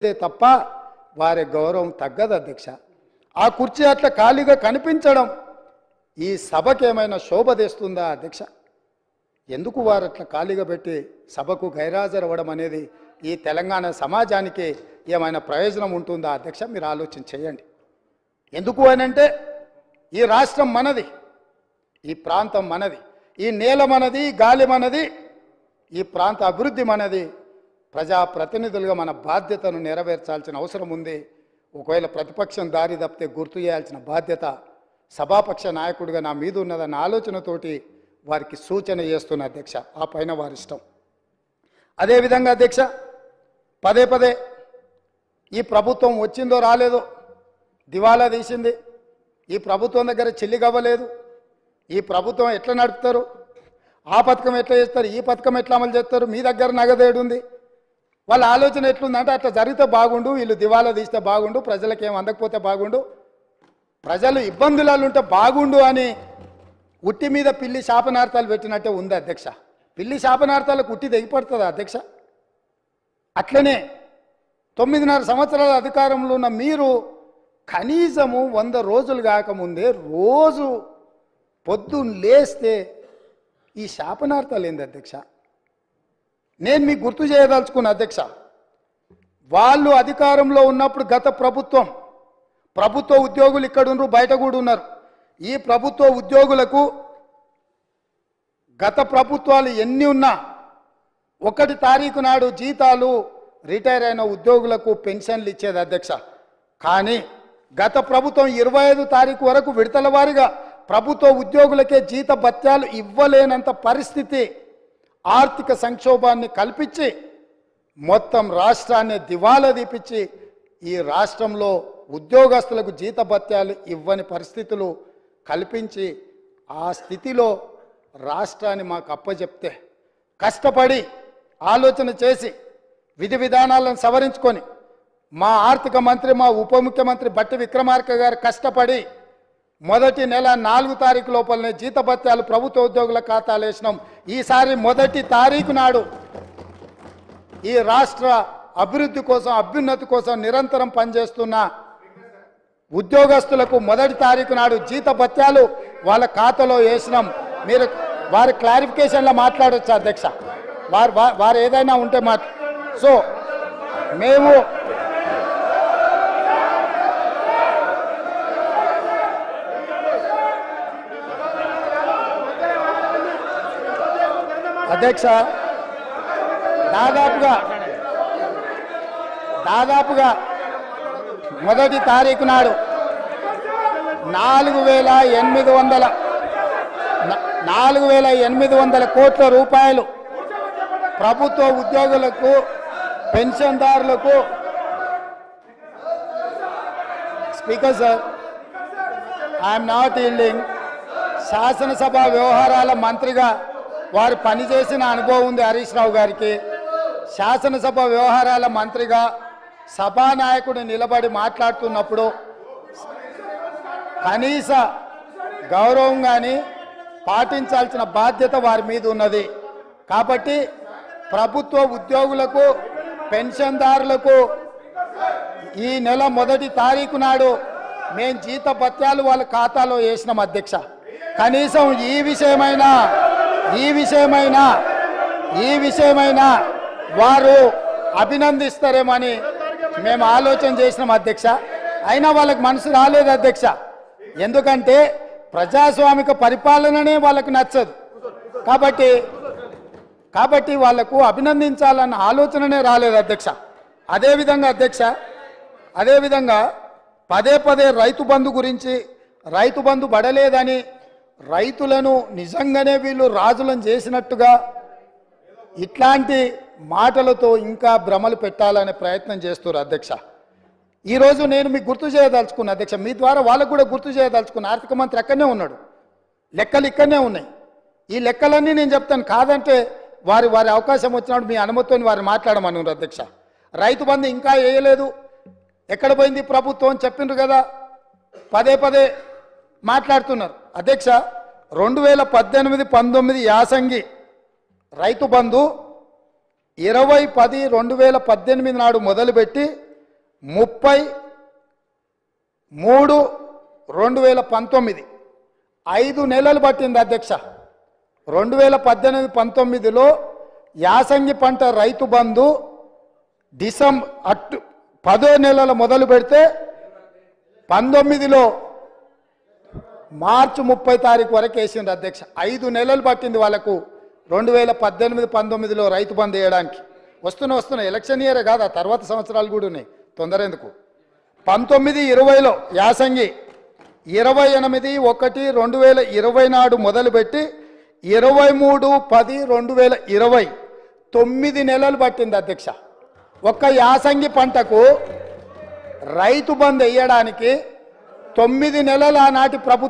తప్ప వారి గౌరవం తగ్గదు అధ్యక్ష. ఆ కుర్చీ అట్లా ఖాళీగా కనిపించడం ఈ సభకి ఏమైనా శోభ తెస్తుందా అధ్యక్ష? ఎందుకు వారు అట్లా ఖాళీగా పెట్టి సభకు గైరాజరవ్వడం అనేది ఈ తెలంగాణ సమాజానికి ఏమైనా ప్రయోజనం ఉంటుందా అధ్యక్ష? మీరు ఆలోచన చేయండి. ఎందుకు అనంటే ఈ రాష్ట్రం మనది, ఈ ప్రాంతం మనది, ఈ నేల మనది, గాలి మనది, ఈ ప్రాంత అభివృద్ధి మనది. ప్రజాప్రతినిధులుగా మన బాధ్యతను నెరవేర్చాల్సిన అవసరం ఉంది. ఒకవేళ ప్రతిపక్షం దారి తప్పితే గుర్తు చేయాల్సిన బాధ్యత సభాపక్ష నాయకుడిగా నా మీద ఉన్నదన్న ఆలోచనతోటి వారికి సూచన చేస్తున్న అధ్యక్ష. ఆ పైన వారి ఇష్టం. అదేవిధంగా అధ్యక్ష, పదే పదే ఈ ప్రభుత్వం వచ్చిందో రాలేదో దివాలా తీసింది, ఈ ప్రభుత్వం దగ్గర చెల్లిగవ్వలేదు, ఈ ప్రభుత్వం ఎట్లా నడుపుతారు, ఆ పథకం ఎట్లా చేస్తారు, ఈ పథకం ఎట్లా అమలు చేస్తారు, మీ దగ్గర నగదేడుంది, వాళ్ళ ఆలోచన ఎట్లుందంటే అట్లా జరిగితే బాగుండు, వీళ్ళు దివాలా తీస్తే బాగుండు, ప్రజలకు ఏం అందకపోతే బాగుండు, ప్రజలు ఇబ్బందులలో ఉంటే బాగుండు అని ఉట్టి మీద పిల్లి శాపనార్థాలు పెట్టినట్టే ఉంది అధ్యక్ష. పిల్లి శాపనార్థాలకు ఉట్టి తెగిపడుతుందా అధ్యక్ష? అట్లనే 9.5 సంవత్సరాల అధికారంలో ఉన్న మీరు కనీసము 100 రోజులు కాకముందే రోజు పొద్దున్న లేస్తే ఈ శాపనార్థాలు ఏంది అధ్యక్ష? నేను మీకు గుర్తు చేయదలుచుకున్న అధ్యక్ష, వాళ్ళు అధికారంలో ఉన్నప్పుడు గత ప్రభుత్వ ఉద్యోగులు ఇక్కడ ఉన్నారు, బయట కూడా ఉన్నారు. ఈ ప్రభుత్వ ఉద్యోగులకు గత ప్రభుత్వాలు ఎన్ని ఉన్నా 1 తారీఖు నాడు జీతాలు రిటైర్ అయిన ఉద్యోగులకు పెన్షన్లు ఇచ్చేది అధ్యక్ష. కానీ గత ప్రభుత్వం 25 తారీఖు వరకు విడతల వారీగా ప్రభుత్వ ఉద్యోగులకే జీత భత్యాలు ఇవ్వలేనంత పరిస్థితి, ఆర్థిక సంక్షోభాన్ని కల్పించి మొత్తం రాష్ట్రాన్ని దివాలా తీపిచ్చి ఈ రాష్ట్రంలో ఉద్యోగస్తులకు జీత భత్యాలు ఇవ్వని పరిస్థితులు కల్పించి ఆ స్థితిలో రాష్ట్రాన్ని మాకు అప్పచెప్తే కష్టపడి ఆలోచన చేసి విధి విధానాలను సవరించుకొని మా ఆర్థిక మంత్రి, మా ఉప ముఖ్యమంత్రి బట్టి విక్రమార్క గారు కష్టపడి మొదటి నెల 4 తారీఖు లోపలనే జీత భత్యాలు ప్రభుత్వ ఉద్యోగుల ఖాతాలు వేసినాం. ఈసారి 1 తారీఖు నాడు ఈ రాష్ట్ర అభివృద్ధి కోసం, అభ్యున్నతి కోసం నిరంతరం పనిచేస్తున్న ఉద్యోగస్తులకు 1 తారీఖు నాడు జీత భత్యాలు వాళ్ళ ఖాతాలో వేసినాం. మీరు వారి క్లారిఫికేషన్లో మాట్లాడవచ్చు అధ్యక్ష, వారు ఏదైనా ఉంటే సో మేము అధ్యక్ష దాదాపుగా 1 తారీఖు నాడు 4,800 కోట్ల రూపాయలు ప్రభుత్వ ఉద్యోగులకు, పెన్షన్దారులకు. Speaker sir, I'm not yielding. శాసనసభ వ్యవహారాల మంత్రిగా వారు పనిచేసిన అనుభవం ఉంది హరీష్ రావు గారికి. శాసనసభ వ్యవహారాల మంత్రిగా సభానాయకుడు నిలబడి మాట్లాడుతున్నప్పుడు కనీస గౌరవం కానీ పాటించాల్సిన బాధ్యత వారి మీద ఉన్నది. కాబట్టి ప్రభుత్వ ఉద్యోగులకు, పెన్షన్దారులకు ఈ నెల 1 తారీఖు నాడు మేము జీత భత్యాలు వాళ్ళ ఖాతాలో వేసినాం అధ్యక్ష. కనీసం ఈ విషయమైనా వారు అభినందిస్తారేమని మేము ఆలోచన చేసినాం అధ్యక్ష. అయినా వాళ్ళకి మనసు రాలేదు అధ్యక్ష. ఎందుకంటే ప్రజాస్వామిక పరిపాలననే వాళ్ళకు నచ్చదు. కాబట్టి వాళ్లకు అభినందించాలన్న ఆలోచననే రాలేదు అధ్యక్ష. అదేవిధంగా పదే రైతు బంధు గురించి, రైతు బంధు పడలేదని, రైతులను నిజంగానే వీళ్ళు రాజులను చేసినట్టుగా ఇట్లాంటి మాటలతో ఇంకా భ్రమలు పెట్టాలనే ప్రయత్నం చేస్తున్నారు అధ్యక్ష. ఈరోజు నేను మీకు గుర్తు చేయదలుచుకున్నా అధ్యక్ష, మీ ద్వారా వాళ్ళకు కూడా గుర్తు చేయదలుచుకున్నా. ఆర్థిక మంత్రి అక్కడనే ఉన్నాడు, లెక్కలు ఇక్కడనే ఉన్నాయి. ఈ లెక్కలన్నీ నేను చెప్తాను, కాదంటే వారి అవకాశం వచ్చినప్పుడు మీ అనుమతితో వారు మాట్లాడమన్నారు అధ్యక్ష. రైతు బంధు ఇంకా వేయలేదు, ఎక్కడ పోయింది ప్రభుత్వం అని చెప్పిండ్రు కదా, పదే మాట్లాడుతున్నారు అధ్యక్ష. 2018-19 యాసంగి రైతు బంధు 20/10/2018 నాడు మొదలుపెట్టి 30/3/2019 5 నెలలు పట్టింది అధ్యక్ష. 2018-19లో యాసంగి పంట రైతు బంధు డిసెంబర్ 10 నెలల మొదలు పెడితే 19లో మార్చి 30 తారీఖు వరకు వేసింది అధ్యక్ష. 5 నెలలు పట్టింది వాళ్ళకు 2018-19లో రైతు బంధు వేయడానికి. వస్తున్న ఎలక్షన్ ఇయరే కాదు, ఆ తర్వాత సంవత్సరాలు కూడా ఉన్నాయి, తొందర ఎందుకు. 19-20లో యాసంగి 28/1/2020 నాడు మొదలుపెట్టి 23/10/2020 9 నెలలు పట్టింది అధ్యక్ష. ఒక్క యాసంగి పంటకు రైతు బంధు వేయడానికి 9 నెలలు ఆనాటి ప్రభుత్వం